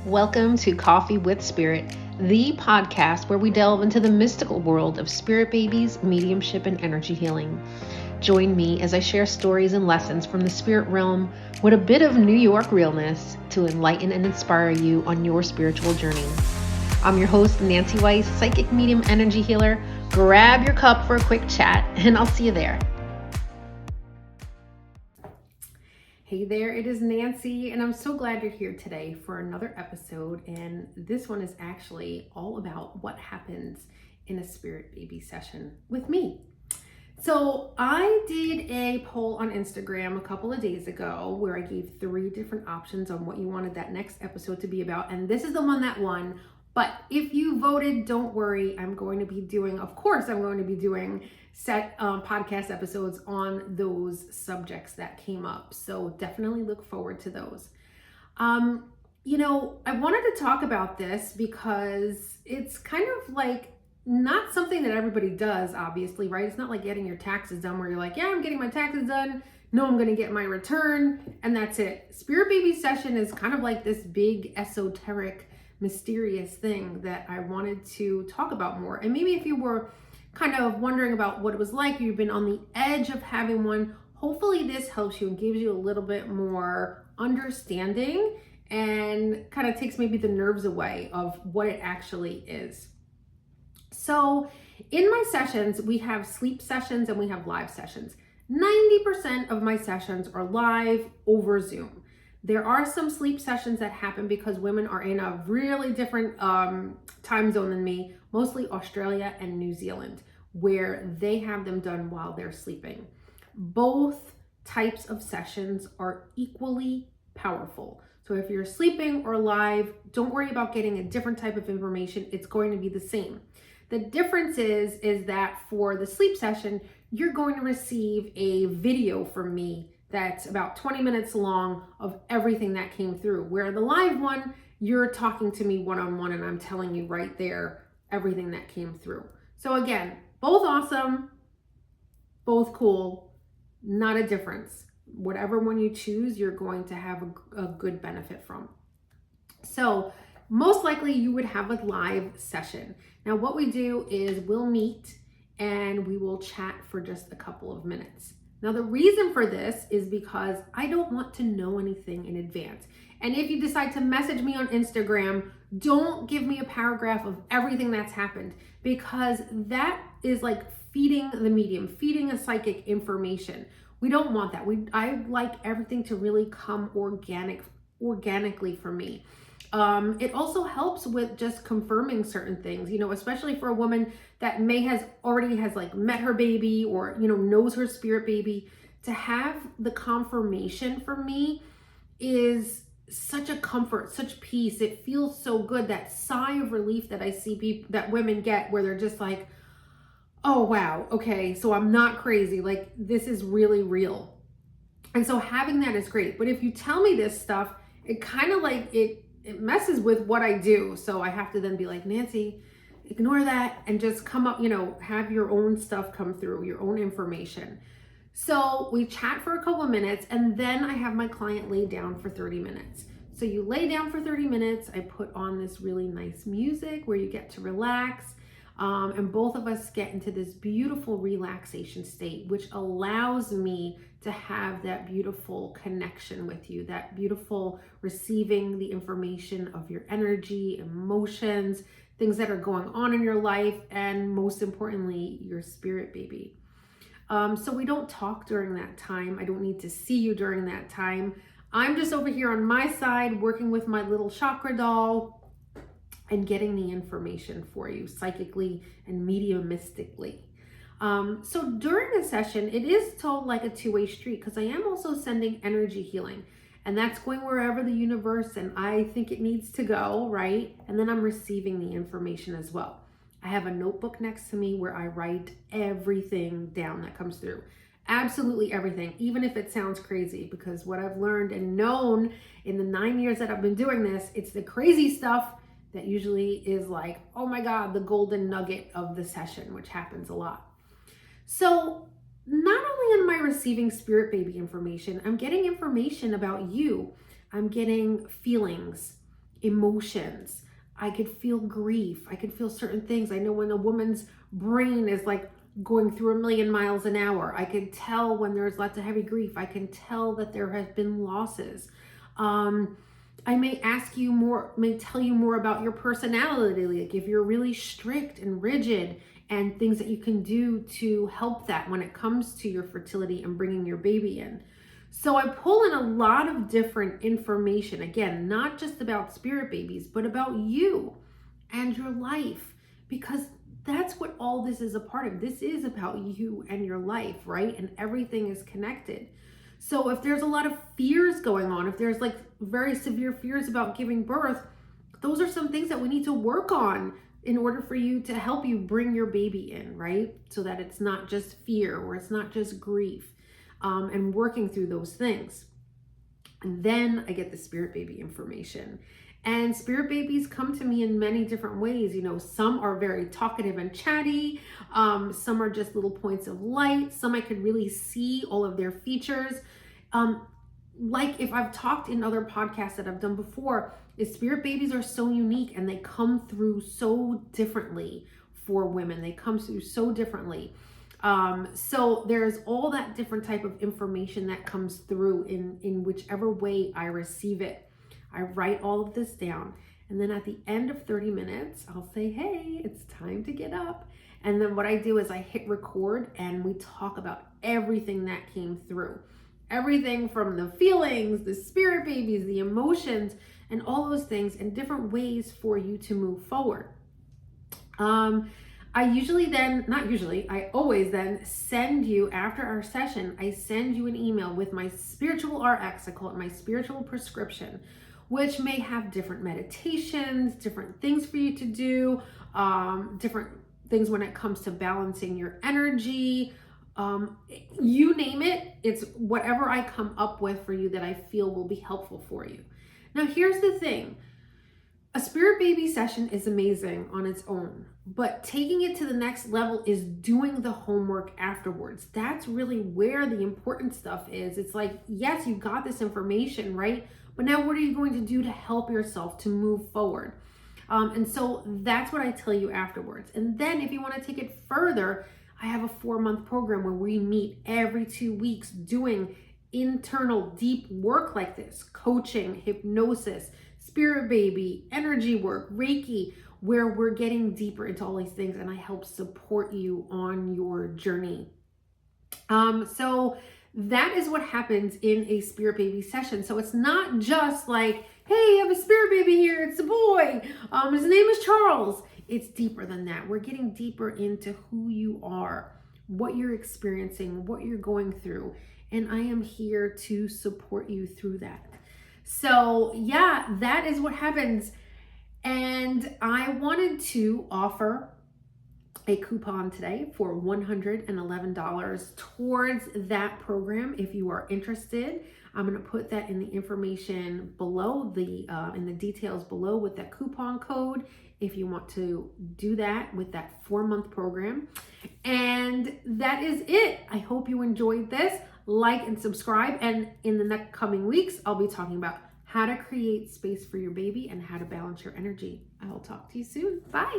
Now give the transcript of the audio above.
Welcome to Coffee with Spirit, the podcast where we delve into the mystical world of spirit babies, mediumship, and energy healing. Join me as I share stories and lessons from the spirit realm with a bit of New York realness to enlighten and inspire you on your spiritual journey. I'm your host, Nancy Weiss, psychic medium energy healer. Grab your cup for a quick chat, and I'll see you there. Hey there, it is Nancy, and I'm so glad you're here today for another episode. And this one is actually all about what happens in a spirit baby session with me. So I did a poll on Instagram a couple of days ago where I gave 3 different options on what you wanted that next episode to be about. And this is the one that won. But if you voted, don't worry. I'm going to be doing set podcast episodes on those subjects that came up. So definitely look forward to those. I wanted to talk about this because it's kind of like not something that everybody does, obviously, right? It's not like getting your taxes done where you're like, yeah, I'm getting my taxes done. No, I'm going to get my return. And that's it. Spirit baby session is kind of like this big esoteric, mysterious thing that I wanted to talk about more. And maybe if you were kind of wondering about what it was like, you've been on the edge of having one, hopefully this helps you and gives you a little bit more understanding and kind of takes maybe the nerves away of what it actually is. So in my sessions, we have sleep sessions and we have live sessions. 90% of my sessions are live over Zoom. There are some sleep sessions that happen because women are in a really different time zone than me, mostly Australia and New Zealand, where they have them done while they're sleeping. Both types of sessions are equally powerful. So if you're sleeping or live, don't worry about getting a different type of information. It's going to be the same. The difference is that for the sleep session, you're going to receive a video from me that's about 20 minutes long of everything that came through. Where the live one, you're talking to me one-on-one and I'm telling you right there everything that came through. So again, both awesome, both cool, not a difference. Whatever one you choose, you're going to have a good benefit from. So most likely you would have a live session. Now what we do is we'll meet and we will chat for just a couple of minutes. Now the reason for this is because I don't want to know anything in advance. And if you decide to message me on Instagram, don't give me a paragraph of everything that's happened, because that is like feeding the medium, feeding a psychic information. We don't want that. I like everything to really come organically for me. It also helps with just confirming certain things, especially for a woman that already has met her baby or, knows her spirit baby. To have the confirmation for me is such a comfort, such peace. It feels so good. That sigh of relief that I see that women get where they're just like, oh, wow. Okay. So I'm not crazy. Like, this is really real. And so having that is great. But if you tell me this stuff, it kind of it messes with what I do. So I have to then be like, Nancy, ignore that and just come up, have your own stuff come through, your own information. So we chat for a couple of minutes and then I have my client lay down for 30 minutes. So you lay down for 30 minutes. I put on this really nice music where you get to relax. And both of us get into this beautiful relaxation state, which allows me to have that beautiful connection with you, that beautiful receiving the information of your energy, emotions, things that are going on in your life, and most importantly, your spirit baby. So we don't talk during that time. I don't need to see you during that time. I'm just over here on my side working with my little chakra doll and getting the information for you psychically and mediumistically. So during a session, it is told like a two-way street because I am also sending energy healing, and that's going wherever the universe and I think it needs to go, right? And then I'm receiving the information as well. I have a notebook next to me where I write everything down that comes through. Absolutely everything, even if it sounds crazy, because what I've learned and known in the 9 years that I've been doing this, it's the crazy stuff that usually is like, oh my God, the golden nugget of the session, which happens a lot. So not only am I receiving spirit baby information, I'm getting information about you. I'm getting feelings. emotions. I could feel grief. I could feel certain things. I know when a woman's brain is like going through 1,000,000 miles an hour. I could tell when there's lots of heavy grief. I can tell that there have been losses. I may tell you more about your personality, like if you're really strict and rigid, and things that you can do to help that when it comes to your fertility and bringing your baby in. So I pull in a lot of different information, again, not just about spirit babies, but about you and your life, because that's what all this is a part of. This is about you and your life, right? And everything is connected. So if there's a lot of fears going on, if there's like very severe fears about giving birth, those are some things that we need to work on in order for you to help you bring your baby in, right? So that it's not just fear or it's not just grief, and working through those things. And then I get the spirit baby information. And spirit babies come to me in many different ways. You know, some are very talkative and chatty. Some are just little points of light. Some I could really see all of their features. Like if I've talked in other podcasts that I've done before, is spirit babies are so unique and they come through so differently for women. They come through so differently. So there's all that different type of information that comes through in whichever way I receive it. I write all of this down. And then at the end of 30 minutes, I'll say, hey, it's time to get up. And then what I do is I hit record and we talk about everything that came through. Everything from the feelings, the spirit babies, the emotions, and all those things, and different ways for you to move forward. I always then send you, after our session, I send you an email with my spiritual RX, I call it my spiritual prescription, which may have different meditations, different things for you to do, different things when it comes to balancing your energy, you name it, it's whatever I come up with for you that I feel will be helpful for you. Now, here's the thing. A spirit baby session is amazing on its own, but taking it to the next level is doing the homework afterwards. That's really where the important stuff is. It's like, yes, you got this information, right? But now what are you going to do to help yourself to move forward? And so that's what I tell you afterwards. And then if you want to take it further, I have a 4-month program where we meet every 2 weeks doing internal deep work like this, coaching, hypnosis, spirit baby, energy work, Reiki, where we're getting deeper into all these things and I help support you on your journey. So that is what happens in a spirit baby session. So it's not just like, hey, I have a spirit baby here, it's a boy, his name is Charles. It's deeper than that. We're getting deeper into who you are, what you're experiencing, what you're going through. And I am here to support you through that. So yeah, that is what happens. And I wanted to offer a coupon today for $111 towards that program. If you are interested, I'm going to put that in the information below, in the details below with that coupon code if you want to do that with that 4-month program. And that is it. I hope you enjoyed this. Like and subscribe. And in the next coming weeks, I'll be talking about how to create space for your baby and how to balance your energy. I will talk to you soon. Bye.